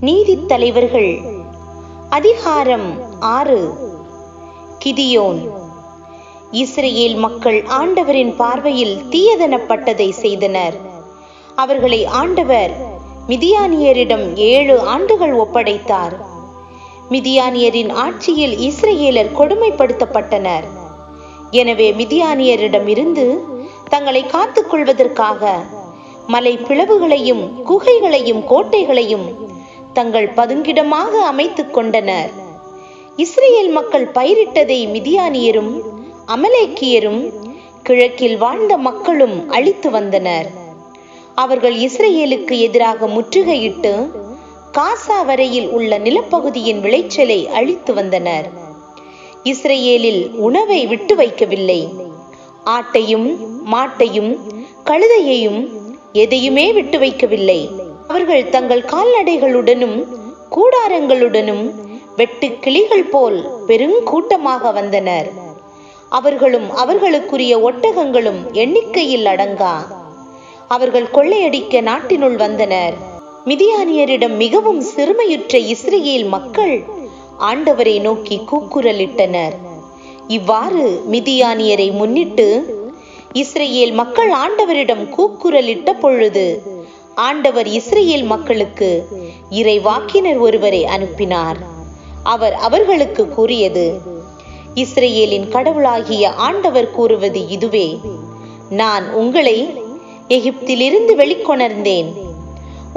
நீதித்தலைவர்கள் அதிகாரம் 6. கிதியோன். இஸ்ரவேல் மக்கள் ஆண்டவரின் பார்வையில் தீயதனப்பட்டதை செய்தனர். அவர்களை ஆண்டவர் மிதியானியரிடம் 7 ஆண்டுகள் ஒப்படைத்தார். மிதியானியரின் ஆட்சியில் இஸ்ரவேலர் கொடுமைப்படுத்தப்பட்டனர். எனவே மிதியானியரிடமிருந்து தங்களை காத்துக் கொள்வதற்காக மலை பிளவுகளையும் குகைகளையும் கோட்டைகளையும் தங்கள் பதுங்கிடமாக அமைத்துக் கொண்டனர். இஸ்ரவேல் மக்கள் பயிரிட்டதை மிதியானியரும் அமலேக்கியரும் கிழக்கில் வாழ்ந்த மக்களும் அழித்து வந்தனர். அவர்கள் இஸ்ரவேலுக்கு எதிராக முற்றுகையிட்டு காசா வரையில் உள்ள நிலப்பகுதியின் விளைச்சலை அழித்து வந்தனர். இஸ்ரவேலில் உணவை விட்டு வைக்கவில்லை. ஆட்டையும் மாட்டையும் கழுதையையும் எதையுமே விட்டு வைக்கவில்லை. அவர்கள் தங்கள் கால்நடைகளுடனும் கூடாரங்களுடனும் வெட்டு கிளிகள் போல் பெருங்கூட்டமாக வந்தனர். அவர்களும் அவர்களுக்குரிய ஒட்டகங்களும் எண்ணிக்கையில் அடங்கா. அவர்கள் கொள்ளையடிக்க நாட்டினுள் வந்தனர். மிதியானியரிடம் மிகவும் சிறுமையுற்ற இஸ்ரவேல் மக்கள் ஆண்டவரை நோக்கி கூக்குரலிட்டனர். இவ்வாறு மிதியானியரை முன்னிட்டு இஸ்ரவேல் மக்கள் ஆண்டவரிடம் கூக்குரலிட்ட பொழுது ஆண்டவர் இஸ்ரவேல் மக்களுக்கு இறைவாக்கினர் ஒருவரை அனுப்பினார். அவர் அவர்களுக்கு கூறியது: இஸ்ரவேலின் கடவுளாகிய ஆண்டவர் கூறுவது இதுவே: நான் உங்களை எகிப்திலிருந்து வெளிக்கொணர்ந்தேன்.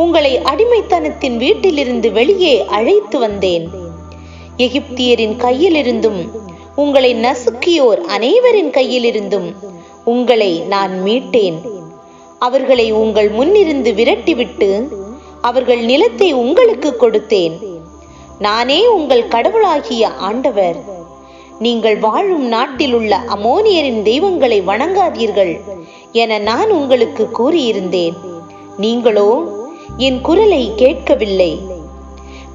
உங்களை அடிமைத்தனத்தின் வீட்டிலிருந்து வெளியே அழைத்து வந்தேன். எகிப்தியரின் கையிலிருந்தும் உங்களை நசுக்கியோர் அனைவரின் கையிலிருந்தும் உங்களை நான் மீட்டேன். அவர்களை உங்கள் முன்னிருந்து விரட்டிவிட்டு அவர்கள் நிலத்தை உங்களுக்கு கொடுத்தேன். நானே உங்கள் கடவுளாகிய ஆண்டவர். நீங்கள் வாழும் நாட்டில் உள்ள அமோனியரின் தெய்வங்களை வணங்காதீர்கள் என நான் உங்களுக்கு கூறியிருந்தேன். நீங்களோ என் குரலை கேட்கவில்லை.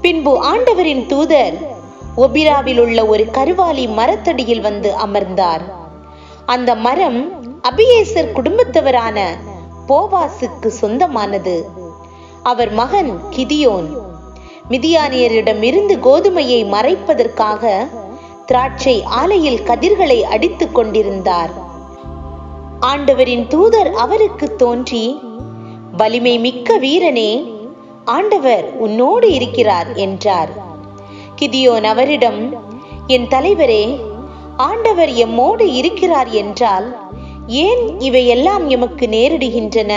பின்பு ஆண்டவரின் தூதர் ஒபிராவில் உள்ள ஒரு கருவாலி மரத்தடியில் வந்து அமர்ந்தார். அந்த மரம் அபியேசர் குடும்பத்தவரான போவாசுக்கு சொந்தமானது. அவர் மகன் கிதியோன் மிதியானியரிடம் இருந்து கோதுமையை மறைப்பதற்காக திராட்சை ஆலையில் கதிர்களை அடித்துக் கொண்டிருந்தார். ஆண்டவரின் தூதர் அவருக்கு தோன்றி, வலிமை மிக்க வீரனே, ஆண்டவர் உன்னோடு இருக்கிறார் என்றார். கிதியோன் அவரிடம், என் தலைவரே, ஆண்டவர் எம்மோடு இருக்கிறார் என்றால் ஏன் இவையெல்லாம் எமக்கு நேரிடுகின்றன?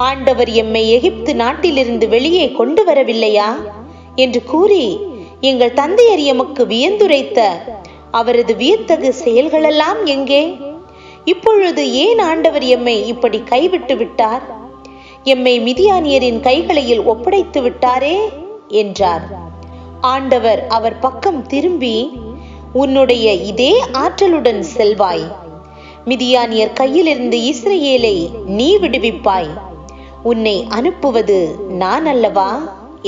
ஆண்டவர் எம்மை எகிப்து நாட்டிலிருந்து வெளியே கொண்டு வரவில்லையா என்று கூறி எங்கள் தந்தையர் எமக்கு வியந்துரைத்த அவரது வியத்தகு செயல்களெல்லாம் எங்கே? இப்பொழுது ஏன் ஆண்டவர் எம்மை இப்படி கைவிட்டு விட்டார்? எம்மை மிதியானியரின் கைகளில் ஒப்படைத்து விட்டாரே என்றார். ஆண்டவர் அவர் பக்கம் திரும்பி, உன்னுடைய இதே ஆற்றலுடன் செல்வாய். மிதியானியர் கையிலிருந்து இஸ்ரவேலை நீ விடுவிப்பாய். உன்னை அனுப்புவது நான் அல்லவா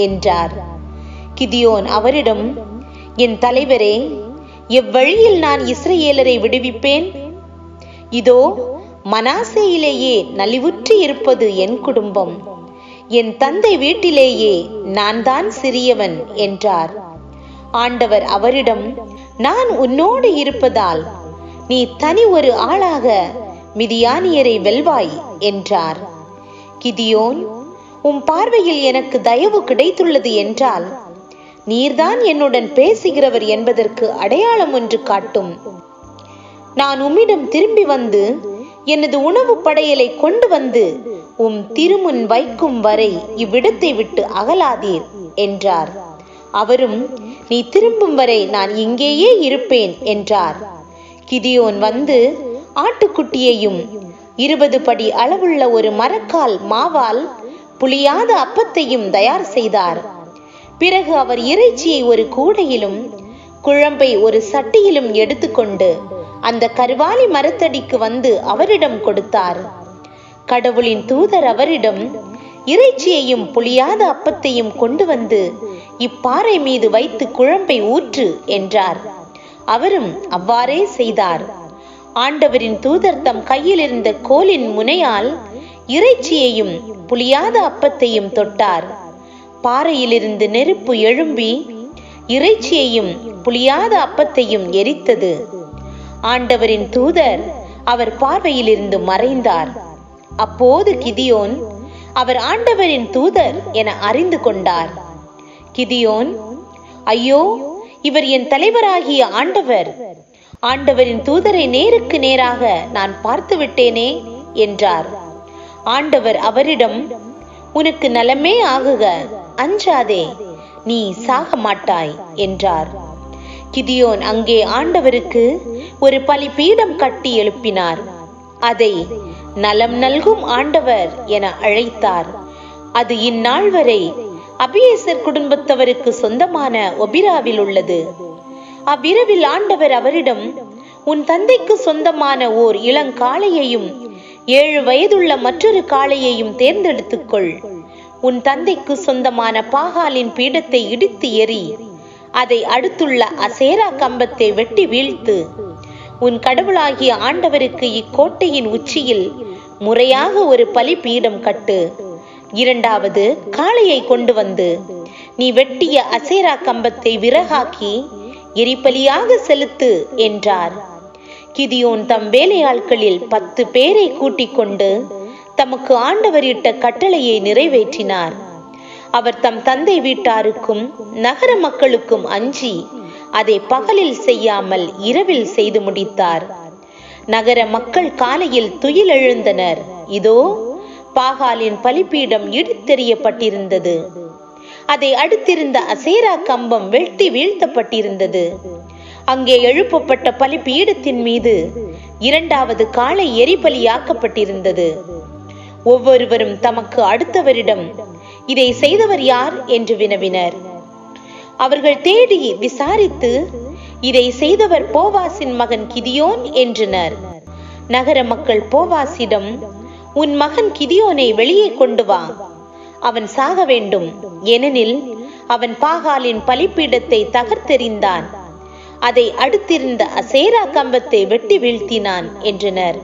என்றார். கிதியோன் அவரிடம், என் தலைவரே, எவ்வழியில் நான் இஸ்ரவேலரை விடுவிப்பேன்? இதோ மனாசேயிலேயே நலிவுற்று இருப்பது என் குடும்பம். என் தந்தை வீட்டிலேயே நான் தான் சிறியவன் என்றார். ஆண்டவர் அவரிடம், நான் உன்னோடு இருப்பதால் நீ தனி ஒரு ஆளாக மிதியானியரை வெல்வாய் என்றார். கிதியோன், உம் பார்வையில் எனக்கு தயவு கிடைத்துள்ளது என்றால் நீர்தான் என்னுடன் பேசுகிறவர் என்பதற்கு அடையாளம் ஒன்று காட்டும். நான் உம்மிடம் திரும்பி வந்து எனது உணவு படையலை கொண்டு வந்து உம் திருமுன் வைக்கும் வரை இவ்விடத்தை விட்டு அகலாதீர் என்றார். அவரும், நீ திரும்பும் வரை நான் இங்கேயே இருப்பேன் என்றார். கிதியோன் வந்து ஆட்டுக்குட்டியையும் 20 படி அளவுள்ள ஒரு மரக்கால் மாவால் புளியாத அப்பத்தையும் தயார் செய்தார். பிறகு அவர் இறைச்சியை ஒரு கூடையிலும் குழம்பை ஒரு சட்டியிலும் எடுத்துக்கொண்டு அந்த கருவாலி மரத்தடிக்கு வந்து அவரிடம் கொடுத்தார். கடவுளின் தூதர் அவரிடம், இறைச்சியையும் புளியாத அப்பத்தையும் கொண்டு வந்து இப்பாறை மீது வைத்து குழம்பை ஊற்று என்றார். அவரும் அவ்வாறே செய்தார். ஆண்டவரின் தூதர் தம் கையில் இருந்த கோலின் முனையால் இறைச்சியையும் புளியாத அப்பத்தையும் தொட்டார். பாறையிலிருந்து நெருப்பு எழும்பி இறைச்சியையும் புளியாத அப்பத்தையும் எரித்தது. ஆண்டவரின் தூதர் அவர் பார்வையிலிருந்து மறைந்தார். அப்போது கிதியோன் அவர் ஆண்டவரின் தூதர் என அறிந்து கொண்டார். கிதியோன், ஐயோ, இவர் என் தலைவராகிய ஆண்டவர், ஆண்டவரின் தூதரை நேருக்கு நேராக நான் பார்த்து விட்டேனே என்றார். ஆண்டவர் அவரிடம், உனக்கு நலமே ஆகுக, அஞ்சாதே, நீ சாக மாட்டாய் என்றார். கிதியோன் அங்கே ஆண்டவருக்கு ஒரு பலிபீடம் கட்டி எழுப்பினார். அதை நலம் நல்கும் ஆண்டவர் என அழைத்தார். அது இந்நாள் வரை அபியேசர் குடும்பத்தவருக்கு சொந்தமான ஒபிராவில் உள்ளது. அவ்விரவில் ஆண்டவர் அவரிடம், உன் தந்தைக்கு சொந்தமான ஓர் இளங்காளையையும் 7 வயதுள்ள மற்றொரு காளையையும் தேர்ந்தெடுத்துக்கொள். உன் தந்தைக்கு சொந்தமான பாகாலின் பீடத்தை இடித்து எறி, அதை அடுத்துள்ள அசேரா கம்பத்தை வெட்டி வீழ்த்து. உன் கடவுளாகிய ஆண்டவருக்கு இக்கோட்டையின் உச்சியில் முறையாக ஒரு பலிபீடம் கட்டு. 2வது காளையை கொண்டு வந்து நீ வெட்டிய அசேரா கம்பத்தை விறகாக்கி எரிபலியாக செலுத்து என்றார். கிதியோன் தம் வேலையாட்களில் 10 பேரை கூட்டிக் கொண்டு தமக்கு ஆண்டவர் இட்ட கட்டளையை நிறைவேற்றினார். அவர் தம் தந்தை வீட்டாருக்கும் நகர மக்களுக்கும் அஞ்சி அதை பகலில் செய்யாமல் இரவில் செய்து முடித்தார். நகர மக்கள் காலையில் துயில் எழுந்தனர். இதோ, பாகாலின் பலிபீடம் இடித்தெறியப்பட்டிருந்தது. அதை அடுத்திருந்த அசேரா கம்பம் வெட்டி வீழ்த்தப்பட்டிருந்தது. அங்கே எழுப்பப்பட்ட பலிபீடத்தின் மீது 2வது காளை எரிபலியாக்கப்பட்டிருந்தது. ஒவ்வொருவரும் தமக்கு அடுத்தவரிடம், இதை செய்தவர் யார் என்று வினவினர். அவர்கள் தேடி விசாரித்து, இதை செய்தவர் போவாசின் மகன் கிதியோன் என்றனர். நகர மக்கள் போவாசிடம், உன் மகன் கிதியோனை வெளியே கொண்டு வா, அவன் சாக வேண்டும், ஏனெனில் அவன் பாகாலின் பலிபீடத்தை தகர்த்தெறிந்தான், அதை அடுத்திருந்த அசேரா கம்பத்தை வெட்டி வீழ்த்தினான் என்றனர்.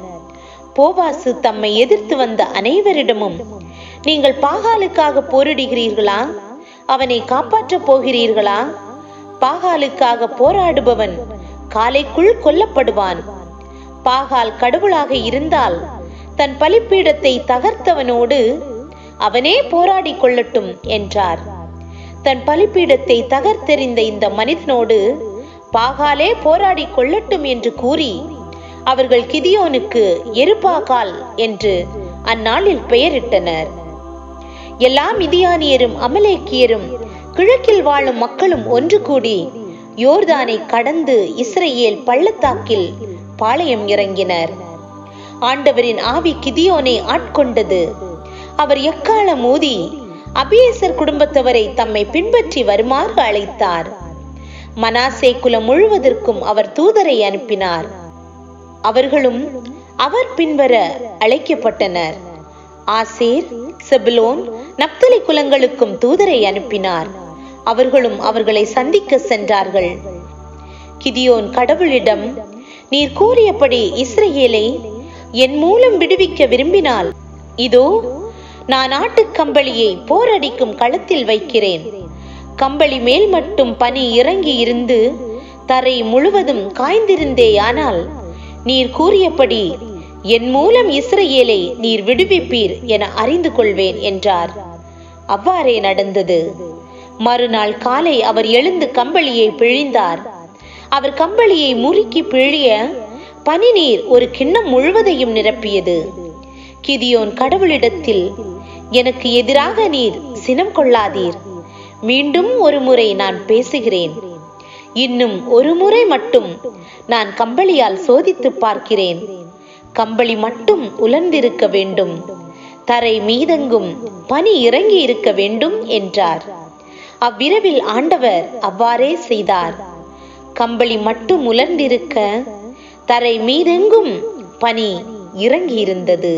போவாசு தம்மை எதிர்த்து வந்த அனைவரிடமும், நீங்கள் பாகாலுக்காக போரிடுகிறீர்களா? அவனை காப்பாற்றப் போகிறீர்களா? பாகாலுக்காக போராடுபவன் காலைக்குள் கொல்லப்படுவான். பாகால் கடவுளாக இருந்தால் தன் பலிபீடத்தை தகர்த்தவனோடு அவனே போராடி கொள்ளட்டும் என்றார். தன் பலிபீடத்தை தகர்த்தெறிந்த இந்த மனிதனோடு பாகாலே போராடி கொள்ளட்டும் என்று கூறி அவர்கள் கிதியோனுக்கு எருபாகால் என்று அந்நாளில் பெயரிட்டனர். எல்லா மிதியானியரும் அமலேக்கியரும் கிழக்கில் வாழும் மக்களும் ஒன்று கூடி யோர்தானை கடந்து இஸ்ரேல் பள்ளத்தாக்கில் பாளையம் இறங்கினர். ஆண்டவரின் ஆவி கிதியோனை ஆட்கொண்டது. அவர் எக்காலம் ஊதி அபியேசர் குடும்பத்தவரை தம்மை பின்பற்றி வருமாறு அழைத்தார். மனாசே குலம் முழுவதற்கும் அவர் தூதரை அனுப்பினார். அவர்களும் அவர் பின்வர அழைக்கப்பட்டனர். ஆசேர், செபுலோன், நப்தலி குலங்களுக்கும் தூதரை அனுப்பினார். அவர்களும் அவர்களை சந்திக்க சென்றார்கள். கிதியோன் கடவுளிடம், நீர் கூறியபடி இஸ்ரேலை என் மூலம் விடுவிக்க விரும்பினால், இதோ, நான் ஆட்டுக்கம்பளியை போரடிக்கும் களத்தில் வைக்கிறேன். கம்பளி மேல் மட்டும் பனி இறங்கி இருந்து தரை முழுவதும் காய்ந்திருந்தேயானால், நீர் கூறியபடி என் மூலம் இஸ்ரேலை நீர் விடுவிப்பீர் என அறிந்து கொள்வேன் என்றார். அவ்வாறே நடந்தது. மறுநாள் காலை அவர் எழுந்து கம்பளியை பிழிந்தார். அவர் கம்பளியை முறுக்கி பிழிய பனி நீர் ஒரு கிண்ணம் முழுவதையும் நிரப்பியது. கிதியோன் கடவுளிடத்தில், எனக்கு எதிராக நீர் சினம் கொள்ளாதீர். மீண்டும் ஒரு முறை நான் பேசுகிறேன். இன்னும் ஒரு முறை மட்டும் நான் கம்பளியால் சோதித்து பார்க்கிறேன். கம்பளி மட்டும் உலர்ந்திருக்க வேண்டும், தரை மீதெங்கும் பனி இறங்கி இருக்க வேண்டும் என்றார். அவ்விரவில் ஆண்டவர் அவ்வாறே செய்தார். கம்பளி மட்டும் உலர்ந்திருக்க, தரை மீதெங்கும் பனி இறங்கி இருந்தது.